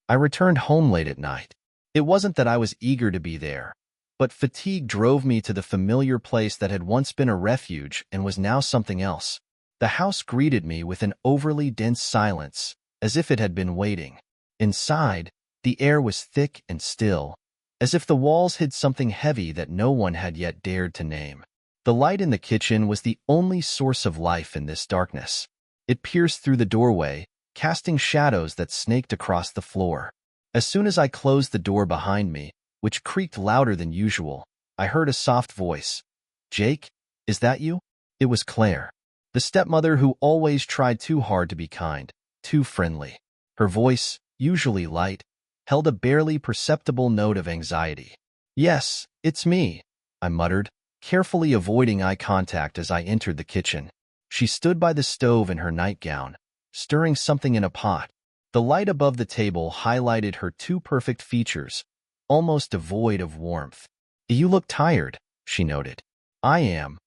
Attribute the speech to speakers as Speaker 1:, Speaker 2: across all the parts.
Speaker 1: I returned home late at night. It wasn't that I was eager to be there, but fatigue drove me to the familiar place that had once been a refuge and was now something else. The house greeted me with an overly dense silence, as if it had been waiting. Inside, the air was thick and still, as if the walls hid something heavy that no one had yet dared to name. The light in the kitchen was the only source of life in this darkness. It pierced through the doorway, casting shadows that snaked across the floor. As soon as I closed the door behind me, which creaked louder than usual, I heard a soft voice. "Jake, is that you?" It was Claire, the stepmother who always tried too hard to be kind, too friendly. Her voice, usually light, held a barely perceptible note of anxiety. "Yes, it's me," I muttered, carefully avoiding eye contact as I entered the kitchen. She stood by the stove in her nightgown, stirring something in a pot. The light above the table highlighted her two perfect features, almost devoid of warmth. "You look tired," she noted. "I am,"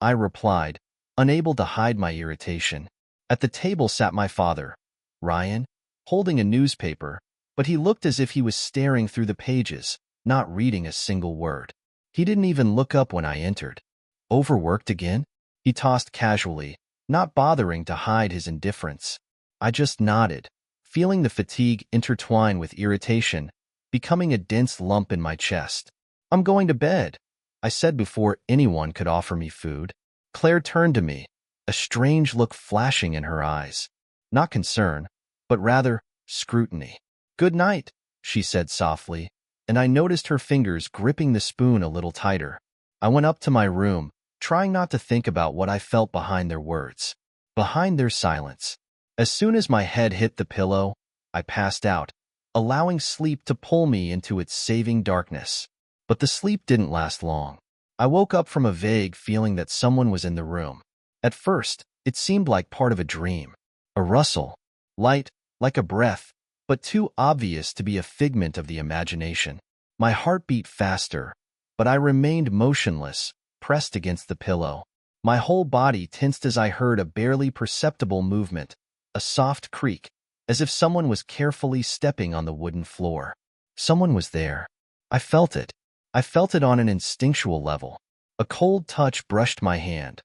Speaker 1: I replied, unable to hide my irritation. At the table sat my father, Ryan, holding a newspaper, but he looked as if he was staring through the pages, not reading a single word. He didn't even look up when I entered. "Overworked again?" he tossed casually, not bothering to hide his indifference. I just nodded, feeling the fatigue intertwine with irritation, becoming a dense lump in my chest. "I'm going to bed," I said before anyone could offer me food. Claire turned to me, a strange look flashing in her eyes. Not concern, but rather scrutiny. "Good night," she said softly, and I noticed her fingers gripping the spoon a little tighter. I went up to my room, trying not to think about what I felt behind their words, behind their silence. As soon as my head hit the pillow, I passed out, allowing sleep to pull me into its saving darkness. But the sleep didn't last long. I woke up from a vague feeling that someone was in the room. At first, it seemed like part of a dream. A rustle, light, like a breath, but too obvious to be a figment of the imagination. My heart beat faster, but I remained motionless, pressed against the pillow. My whole body tensed as I heard a barely perceptible movement, a soft creak, as if someone was carefully stepping on the wooden floor. Someone was there. I felt it. I felt it on an instinctual level. A cold touch brushed my hand.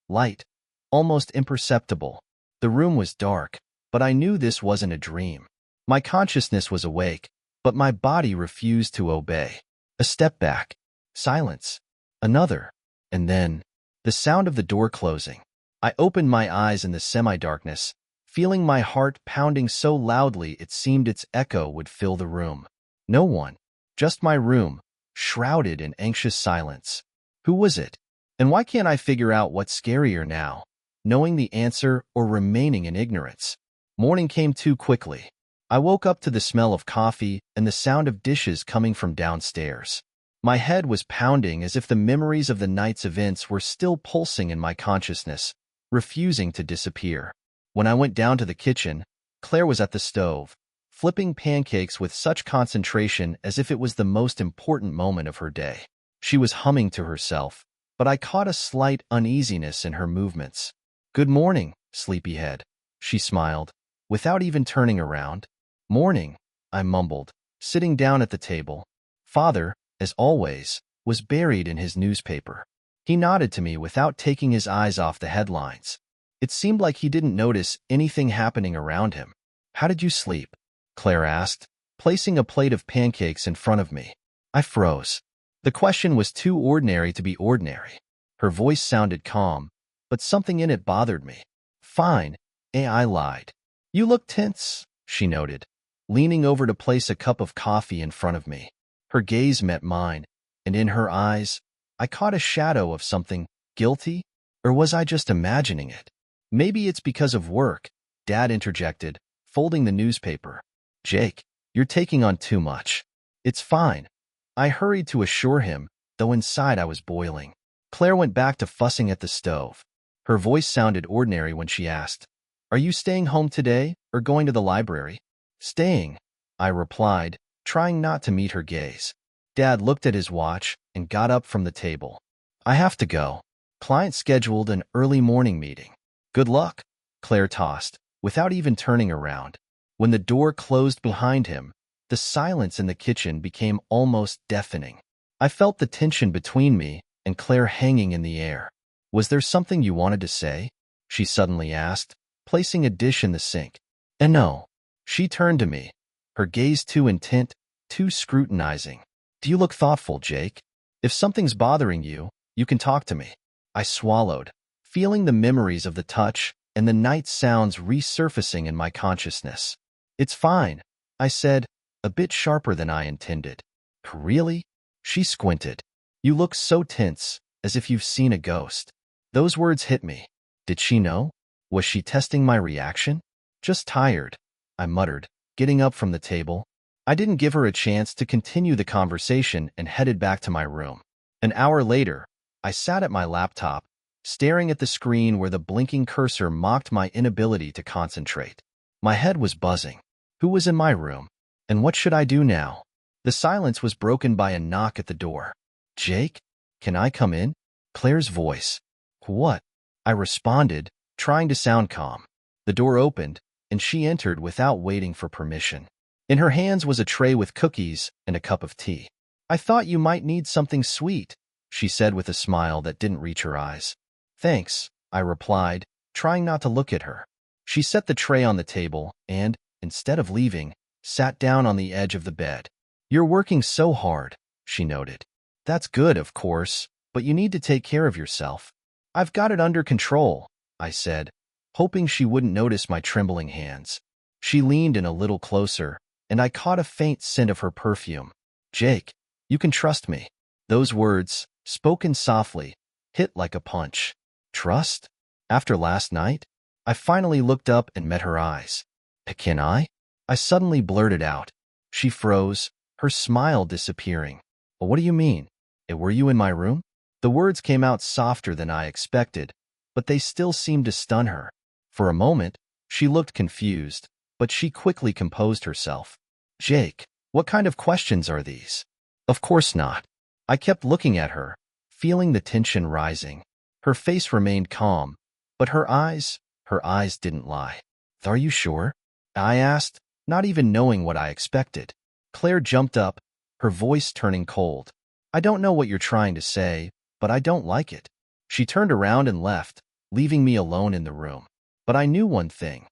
Speaker 1: Light, almost imperceptible. The room was dark, but I knew this wasn't a dream. My consciousness was awake, but my body refused to obey. A step back. Silence. Another. And then, the sound of the door closing. I opened my eyes in the semi-darkness, feeling my heart pounding so loudly it seemed its echo would fill the room. No one. Just my room, shrouded in anxious silence. Who was it? And why can't I figure out what's scarier now, knowing the answer or remaining in ignorance? Morning came too quickly. I woke up to the smell of coffee and the sound of dishes coming from downstairs. My head was pounding as if the memories of the night's events were still pulsing in my consciousness, refusing to disappear. When I went down to the kitchen, Claire was at the stove, flipping pancakes with such concentration as if it was the most important moment of her day. She was humming to herself, but I caught a slight uneasiness in her movements. "Good morning, sleepyhead," she smiled, without even turning around. "Morning," I mumbled, sitting down at the table. Father, as always, was buried in his newspaper. He nodded to me without taking his eyes off the headlines. It seemed like he didn't notice anything happening around him. "How did you sleep?" Claire asked, placing a plate of pancakes in front of me. I froze. The question was too ordinary to be ordinary. Her voice sounded calm, but something in it bothered me. "Fine," I lied. "You look tense," she noted, leaning over to place a cup of coffee in front of me. Her gaze met mine, and in her eyes, I caught a shadow of something guilty, or was I just imagining it? "Maybe it's because of work," Dad interjected, folding the newspaper. "Jake, you're taking on too much." "It's fine," I hurried to assure him, though inside I was boiling. Claire went back to fussing at the stove. Her voice sounded ordinary when she asked, "Are you staying home today or going to the library?" "Staying," I replied, trying not to meet her gaze. Dad looked at his watch and got up from the table. "I have to go. Client scheduled an early morning meeting." "Good luck," Claire tossed, without even turning around. When the door closed behind him, The silence in the kitchen became almost deafening. I felt the tension between me and Claire hanging in the air. Was there something you wanted to say? She suddenly asked, placing a dish in the sink. And no. She turned to me, her gaze too intent, too scrutinizing. Do you look thoughtful, Jake? If something's bothering you, you can talk to me. I swallowed, feeling the memories of the touch and the night sounds resurfacing in my consciousness. It's fine, I said, a bit sharper than I intended. Really? She squinted. You look so tense, as if you've seen a ghost. Those words hit me. Did she know? Was she testing my reaction? Just tired, I muttered, getting up from the table. I didn't give her a chance to continue the conversation and headed back to my room. An hour later, I sat at my laptop, staring at the screen where the blinking cursor mocked my inability to concentrate. My head was buzzing. Who was in my room? And what should I do now? The silence was broken by a knock at the door. Jake? Can I come in? Claire's voice. What? I responded, trying to sound calm. The door opened, and she entered without waiting for permission. In her hands was a tray with cookies and a cup of tea. I thought you might need something sweet, she said with a smile that didn't reach her eyes. Thanks, I replied, trying not to look at her. She set the tray on the table and, instead of leaving, sat down on the edge of the bed. You're working so hard, she noted. That's good, of course, but you need to take care of yourself. I've got it under control, I said, hoping she wouldn't notice my trembling hands. She leaned in a little closer, and I caught a faint scent of her perfume. Jake, you can trust me. Those words, spoken softly, hit like a punch. Trust? After last night? I finally looked up and met her eyes. Can I? I suddenly blurted out. She froze, her smile disappearing. What do you mean? Were you in my room? The words came out softer than I expected, but they still seemed to stun her. For a moment, she looked confused, but she quickly composed herself. Jake, what kind of questions are these? Of course not. I kept looking at her, feeling the tension rising. Her face remained calm, but her eyes didn't lie. Are you sure? I asked, not even knowing what I expected. Claire jumped up, her voice turning cold. I don't know what you're trying to say, but I don't like it. She turned around and left, leaving me alone in the room. But I knew one thing.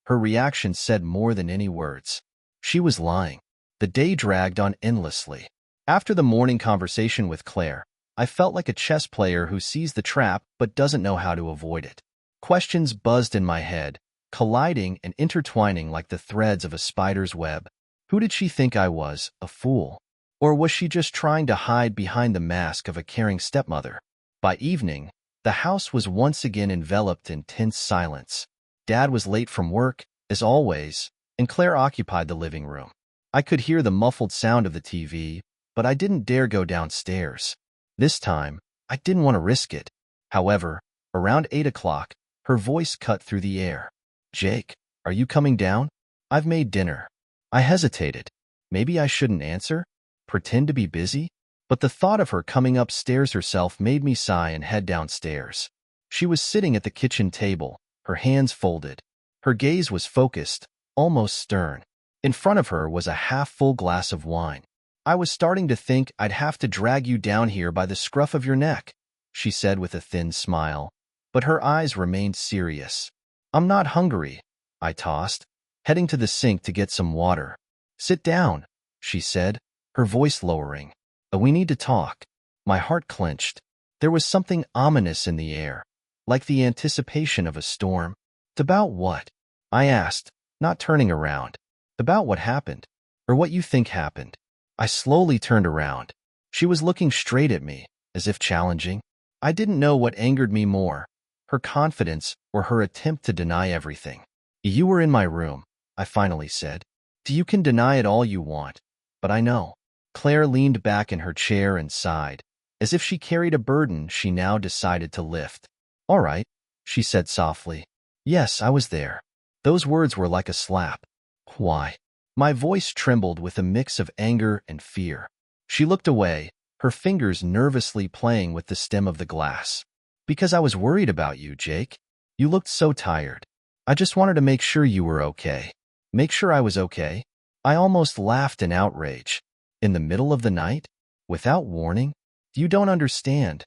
Speaker 1: Her reaction said more than any words. She was lying. The day dragged on endlessly. After the morning conversation with Claire, I felt like a chess player who sees the trap but doesn't know how to avoid it. Questions buzzed in my head, colliding and intertwining like the threads of a spider's web. Who did she think I was, a fool? Or was she just trying to hide behind the mask of a caring stepmother? By evening, the house was once again enveloped in tense silence. Dad was late from work, as always, and Claire occupied the living room. I could hear the muffled sound of the TV, but I didn't dare go downstairs. This time, I didn't want to risk it. However, around 8 o'clock, her voice cut through the air. Jake, are you coming down? I've made dinner. I hesitated. Maybe I shouldn't answer? Pretend to be busy? But the thought of her coming upstairs herself made me sigh and head downstairs. She was sitting at the kitchen table, her hands folded. Her gaze was focused, almost stern. In front of her was a half-full glass of wine. I was starting to think I'd have to drag you down here by the scruff of your neck, she said with a thin smile, but her eyes remained serious. I'm not hungry, I tossed, heading to the sink to get some water. Sit down, she said, her voice lowering. We need to talk. My heart clenched. There was something ominous in the air, like the anticipation of a storm. About what? I asked, not turning around. About what happened, or what you think happened. I slowly turned around. She was looking straight at me, as if challenging. I didn't know what angered me more, her confidence or her attempt to deny everything. You were in my room, I finally said. You can deny it all you want, but I know. Claire leaned back in her chair and sighed, as if she carried a burden she now decided to lift. All right, she said softly. Yes, I was there. Those words were like a slap. Why? My voice trembled with a mix of anger and fear. She looked away, her fingers nervously playing with the stem of the glass. Because I was worried about you, Jake. You looked so tired. I just wanted to make sure you were okay. Make sure I was okay? I almost laughed in outrage. In the middle of the night? Without warning? You don't understand,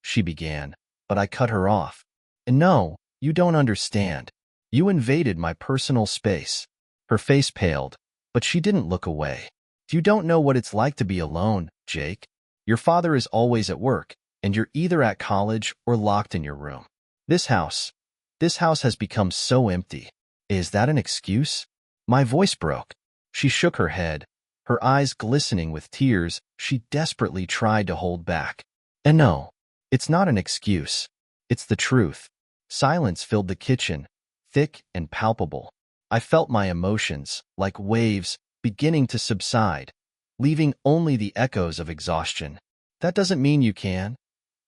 Speaker 1: she began, but I cut her off. And no, you don't understand. You invaded my personal space. Her face paled, but she didn't look away. You don't know what it's like to be alone, Jake. Your father is always at work, and you're either at college or locked in your room. This house has become so empty. Is that an excuse? My voice broke. She shook her head, her eyes glistening with tears she desperately tried to hold back. And no, it's not an excuse. It's the truth. Silence filled the kitchen, thick and palpable. I felt my emotions, like waves, beginning to subside, leaving only the echoes of exhaustion. That doesn't mean you can.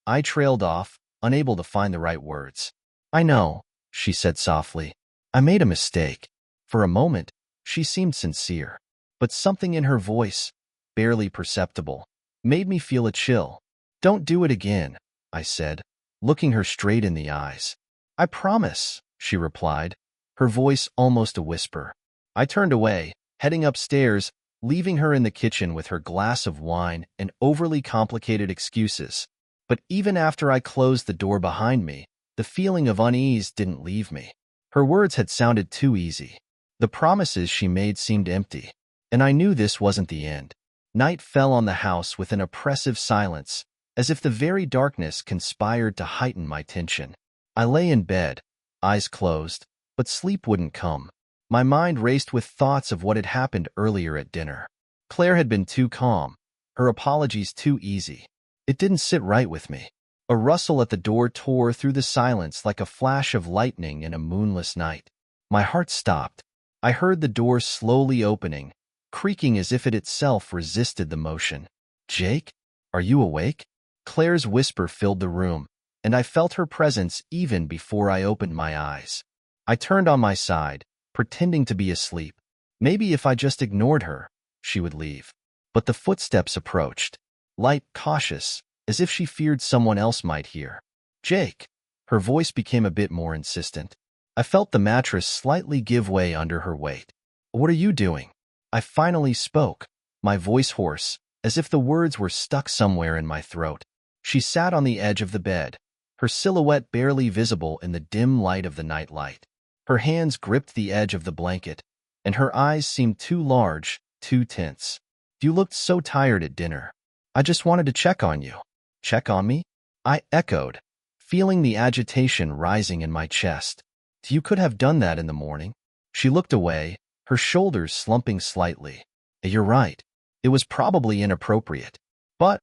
Speaker 1: I trailed off, unable to find the right words. I know, she said softly. I made a mistake. For a moment, she seemed sincere, but something in her voice, barely perceptible, made me feel a chill. Don't do it again, I said, looking her straight in the eyes. I promise, she replied, her voice almost a whisper. I turned away, heading upstairs, leaving her in the kitchen with her glass of wine and overly complicated excuses. But even after I closed the door behind me, the feeling of unease didn't leave me. Her words had sounded too easy. The promises she made seemed empty, and I knew this wasn't the end. Night fell on the house with an oppressive silence, as if the very darkness conspired to heighten my tension. I lay in bed, eyes closed, but sleep wouldn't come. My mind raced with thoughts of what had happened earlier at dinner. Claire had been too calm, her apologies too easy. It didn't sit right with me. A rustle at the door tore through the silence like a flash of lightning in a moonless night. My heart stopped. I heard the door slowly opening, creaking as if it itself resisted the motion. Jake, are you awake? Claire's whisper filled the room, and I felt her presence even before I opened my eyes. I turned on my side, pretending to be asleep. Maybe if I just ignored her, she would leave. But the footsteps approached, light, cautious, as if she feared someone else might hear. Jake. Her voice became a bit more insistent. I felt the mattress slightly give way under her weight. What are you doing? I finally spoke, my voice hoarse, as if the words were stuck somewhere in my throat. She sat on the edge of the bed, her silhouette barely visible in the dim light of the nightlight. Her hands gripped the edge of the blanket, and her eyes seemed too large, too tense. You looked so tired at dinner. I just wanted to check on you. Check on me? I echoed, feeling the agitation rising in my chest. You could have done that in the morning. She looked away, her shoulders slumping slightly. You're right. It was probably inappropriate. But,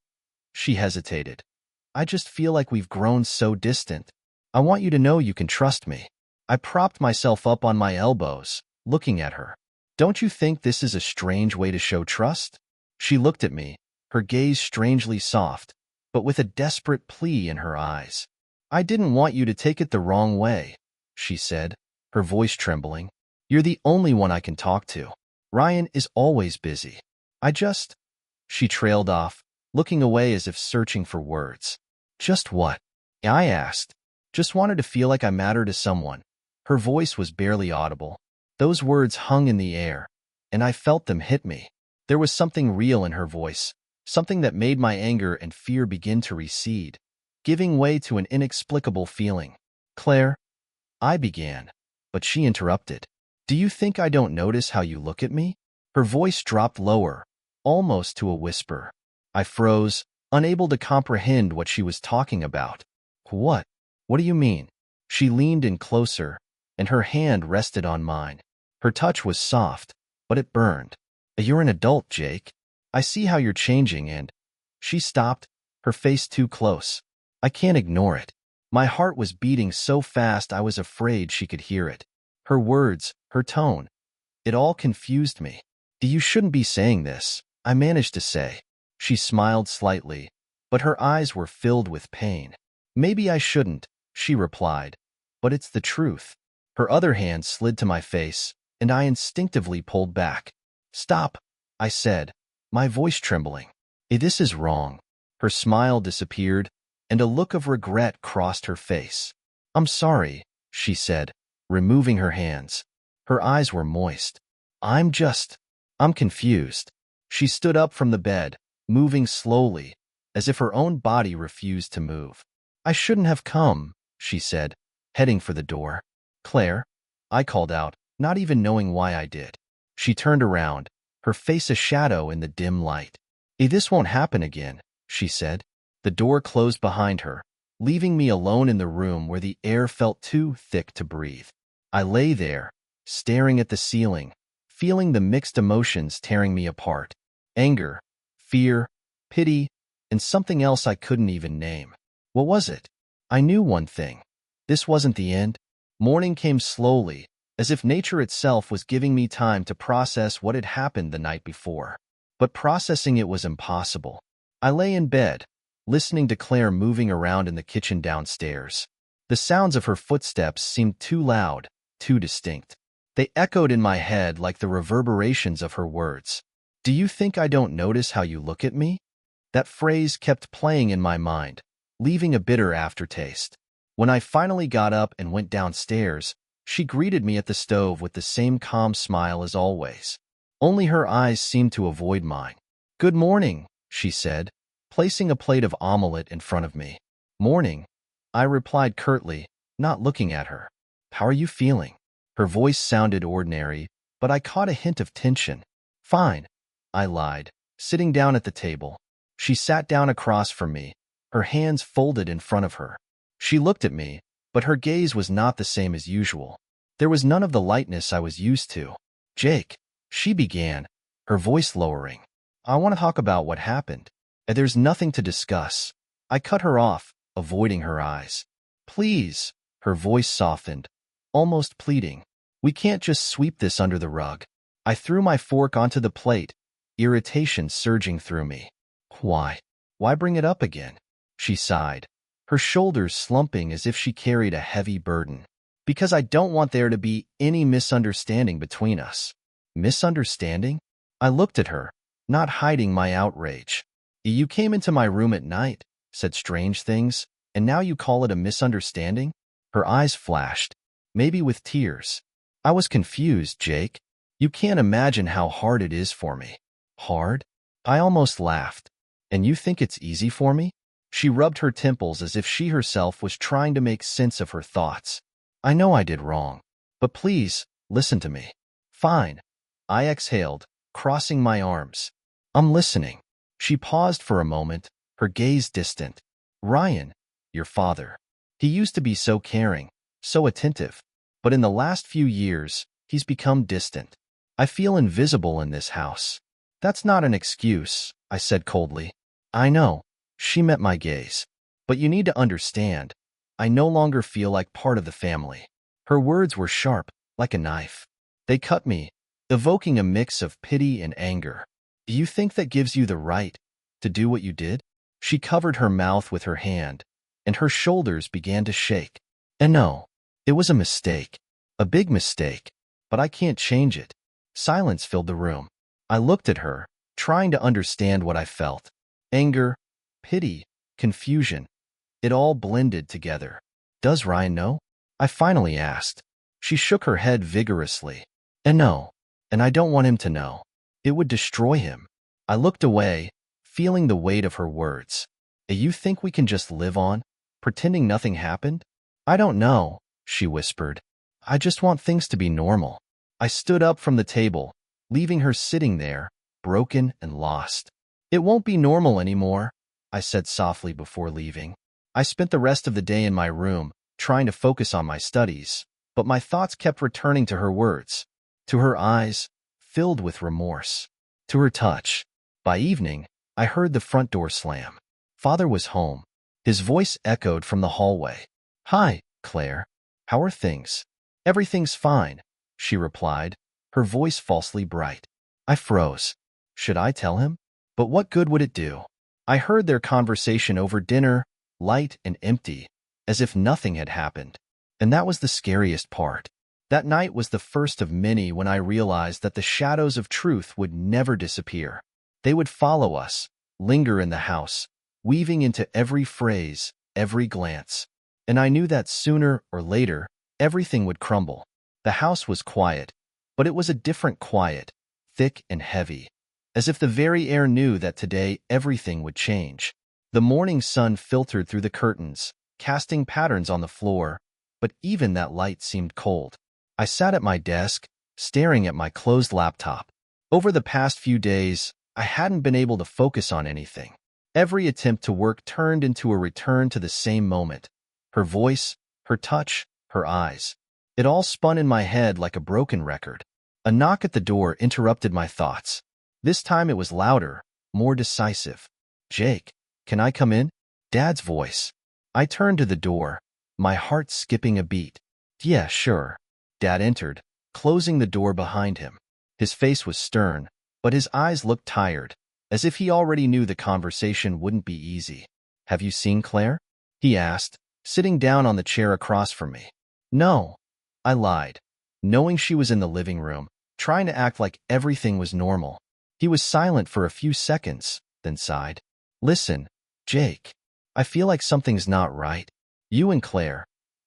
Speaker 1: she hesitated. I just feel like we've grown so distant. I want you to know you can trust me. I propped myself up on my elbows, looking at her. Don't you think this is a strange way to show trust? She looked at me, her gaze strangely soft, but with a desperate plea in her eyes. I didn't want you to take it the wrong way, she said, her voice trembling. You're the only one I can talk to. Ryan is always busy. She trailed off, looking away as if searching for words. Just what? I asked. Just wanted to feel like I mattered to someone. Her voice was barely audible. Those words hung in the air, and I felt them hit me. There was something real in her voice, something that made my anger and fear begin to recede, giving way to an inexplicable feeling. Claire, I began, but she interrupted. Do you think I don't notice how you look at me? Her voice dropped lower, almost to a whisper. I froze, unable to comprehend what she was talking about. What? What do you mean? She leaned in closer, and her hand rested on mine. Her touch was soft, but it burned. You're an adult, Jake. I see how you're changing and... She stopped, her face too close. I can't ignore it. My heart was beating so fast I was afraid she could hear it. Her words, her tone, it all confused me. You shouldn't be saying this, I managed to say. She smiled slightly, but her eyes were filled with pain. Maybe I shouldn't, she replied, but it's the truth. Her other hand slid to my face, and I instinctively pulled back. Stop, I said, my voice trembling. This is wrong. Her smile disappeared, and a look of regret crossed her face. I'm sorry, she said, removing her hands. Her eyes were moist. I'm just... I'm confused. She stood up from the bed, moving slowly, as if her own body refused to move. I shouldn't have come, she said, heading for the door. Claire, I called out, not even knowing why I did. She turned around, her face a shadow in the dim light. This won't happen again, she said. The door closed behind her, leaving me alone in the room where the air felt too thick to breathe. I lay there, staring at the ceiling, feeling the mixed emotions tearing me apart. Anger, fear, pity, and something else I couldn't even name. What was it? I knew one thing. This wasn't the end. Morning came slowly, as if nature itself was giving me time to process what had happened the night before. But processing it was impossible. I lay in bed, listening to Claire moving around in the kitchen downstairs. The sounds of her footsteps seemed too loud, too distinct. They echoed in my head like the reverberations of her words. Do you think I don't notice how you look at me? That phrase kept playing in my mind, leaving a bitter aftertaste. When I finally got up and went downstairs, she greeted me at the stove with the same calm smile as always. Only her eyes seemed to avoid mine. Good morning, she said, placing a plate of omelette in front of me. Morning, I replied curtly, not looking at her. How are you feeling? Her voice sounded ordinary, but I caught a hint of tension. Fine, I lied, sitting down at the table. She sat down across from me, her hands folded in front of her. She looked at me, but her gaze was not the same as usual. There was none of the lightness I was used to. Jake, she began, her voice lowering. I want to talk about what happened. There's nothing to discuss. I cut her off, avoiding her eyes. Please, her voice softened, almost pleading. We can't just sweep this under the rug. I threw my fork onto the plate, irritation surging through me. Why? Why bring it up again? She sighed, her shoulders slumping as if she carried a heavy burden. Because I don't want there to be any misunderstanding between us. Misunderstanding? I looked at her, not hiding my outrage. You came into my room at night, said strange things, and now you call it a misunderstanding? Her eyes flashed, maybe with tears. I was confused, Jake. You can't imagine how hard it is for me. Hard? I almost laughed. And you think it's easy for me? She rubbed her temples as if she herself was trying to make sense of her thoughts. I know I did wrong, but please, listen to me. Fine. I exhaled, crossing my arms. I'm listening. She paused for a moment, her gaze distant. Ryan, your father. He used to be so caring, so attentive, but in the last few years, he's become distant. I feel invisible in this house. That's not an excuse, I said coldly. I know. She met my gaze. But you need to understand, I no longer feel like part of the family. Her words were sharp, like a knife. They cut me, evoking a mix of pity and anger. Do you think that gives you the right to do what you did? She covered her mouth with her hand, and her shoulders began to shake. And no, it was a mistake. A big mistake. But I can't change it. Silence filled the room. I looked at her, trying to understand what I felt. Anger, pity, confusion. It all blended together. Does Ryan know? I finally asked. She shook her head vigorously. And no, and I don't want him to know. It would destroy him. I looked away, feeling the weight of her words. You think we can just live on, pretending nothing happened? I don't know, she whispered. I just want things to be normal. I stood up from the table, leaving her sitting there, broken and lost. It won't be normal anymore, I said softly before leaving. I spent the rest of the day in my room, trying to focus on my studies, but my thoughts kept returning to her words, to her eyes, filled with remorse, to her touch. By evening, I heard the front door slam. Father was home. His voice echoed from the hallway. Hi, Claire. How are things? Everything's fine, she replied, her voice falsely bright. I froze. Should I tell him? But what good would it do? I heard their conversation over dinner, light and empty, as if nothing had happened. And that was the scariest part. That night was the first of many when I realized that the shadows of truth would never disappear. They would follow us, linger in the house, weaving into every phrase, every glance. And I knew that sooner or later, everything would crumble. The house was quiet, but it was a different quiet, thick and heavy, as if the very air knew that today everything would change. The morning sun filtered through the curtains, casting patterns on the floor, but even that light seemed cold. I sat at my desk, staring at my closed laptop. Over the past few days, I hadn't been able to focus on anything. Every attempt to work turned into a return to the same moment. Her voice, her touch, her eyes. It all spun in my head like a broken record. A knock at the door interrupted my thoughts. This time it was louder, more decisive. "Jake, can I come in?" Dad's voice. I turned to the door, my heart skipping a beat. "Yeah, sure." Dad entered, closing the door behind him. His face was stern, but his eyes looked tired, as if he already knew the conversation wouldn't be easy. "Have you seen Claire?" he asked, sitting down on the chair across from me. "No," I lied, knowing she was in the living room, trying to act like everything was normal. He was silent for a few seconds, then sighed. "Listen, Jake, I feel like something's not right. You and Claire,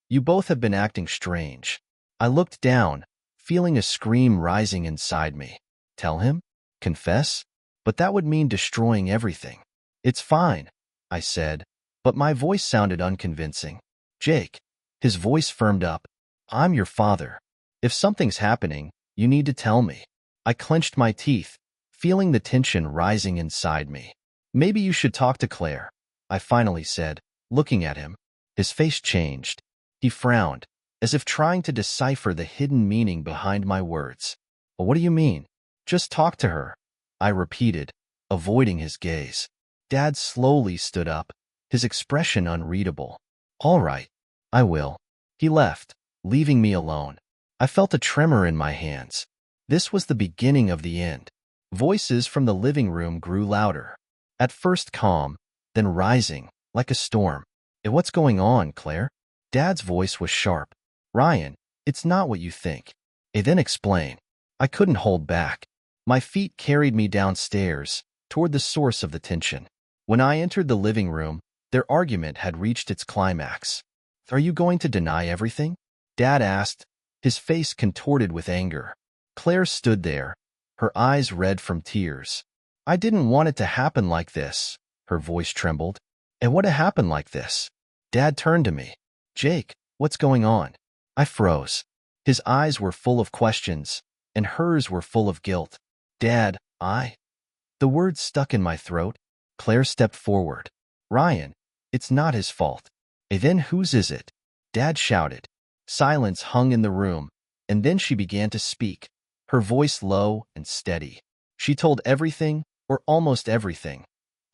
Speaker 1: you both have been acting strange." I looked down, feeling a scream rising inside me. Tell him? Confess? But that would mean destroying everything. "It's fine," I said, but my voice sounded unconvincing. "Jake," his voice firmed up, "I'm your father. If something's happening, you need to tell me." I clenched my teeth, feeling the tension rising inside me. "Maybe you should talk to Claire," I finally said, looking at him. His face changed. He frowned, as if trying to decipher the hidden meaning behind my words. "What do you mean?" "Just talk to her," I repeated, avoiding his gaze. Dad slowly stood up, his expression unreadable. "All right, I will." He left, leaving me alone. I felt a tremor in my hands. This was the beginning of the end. Voices from the living room grew louder. At first calm, then rising, like a storm. "What's going on, Claire?" Dad's voice was sharp. "Ryan, it's not what you think." Then explain." I couldn't hold back. My feet carried me downstairs, toward the source of the tension. When I entered the living room, their argument had reached its climax. "Are you going to deny everything?" Dad asked, his face contorted with anger. Claire stood there, her eyes red from tears. "I didn't want it to happen like this," her voice trembled. "And what happened like this?" Dad turned to me. "Jake, what's going on?" I froze. His eyes were full of questions, and hers were full of guilt. "Dad, The words stuck in my throat. Claire stepped forward. "Ryan, it's not his fault." Then whose is it?" Dad shouted. Silence hung in the room, and then she began to speak, her voice low and steady. She told everything, or almost everything,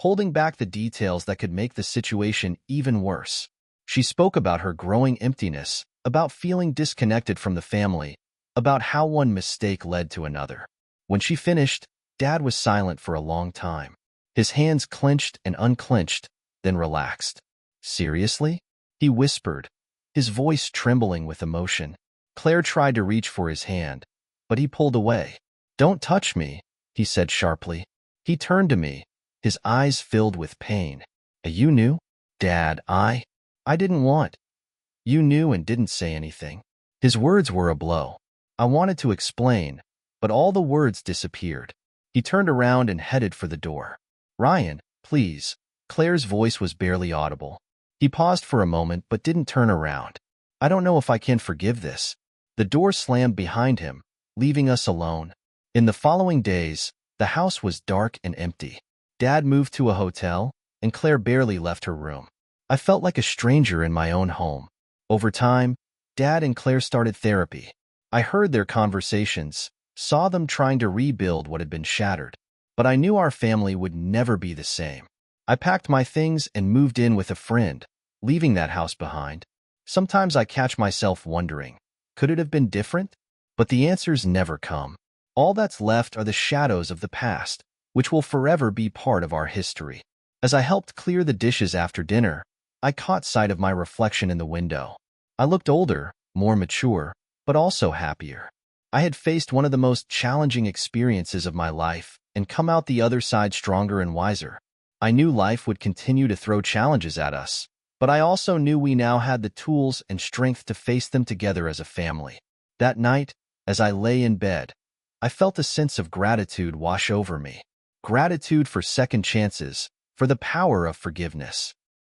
Speaker 1: holding back the details that could make the situation even worse. She spoke about her growing emptiness, about feeling disconnected from the family, about how one mistake led to another. When she finished, Dad was silent for a long time. His hands clenched and unclenched, then relaxed. "Seriously?" he whispered, his voice trembling with emotion. Claire tried to reach for his hand, but he pulled away. "Don't touch me," he said sharply. He turned to me, his eyes filled with pain. "You knew?" "Dad, I didn't want." "You knew and didn't say anything." His words were a blow. I wanted to explain, but all the words disappeared. He turned around and headed for the door. "Ryan, please." Claire's voice was barely audible. He paused for a moment but didn't turn around. "I don't know if I can forgive this." The door slammed behind him, leaving us alone. In the following days, the house was dark and empty. Dad moved to a hotel, and Claire barely left her room. I felt like a stranger in my own home. Over time, Dad and Claire started therapy. I heard their conversations, saw them trying to rebuild what had been shattered. But I knew our family would never be the same. I packed my things and moved in with a friend, leaving that house behind. Sometimes I catch myself wondering, could it have been different? But the answers never come. All that's left are the shadows of the past, which will forever be part of our history. As I helped clear the dishes after dinner, I caught sight of my reflection in the window. I looked older, more mature, but also happier. I had faced one of the most challenging experiences of my life and come out the other side stronger and wiser. I knew life would continue to throw challenges at us, but I also knew we now had the tools and strength to face them together as a family. That night, as I lay in bed, I felt a sense of gratitude wash over me. Gratitude for second chances, for the power of forgiveness.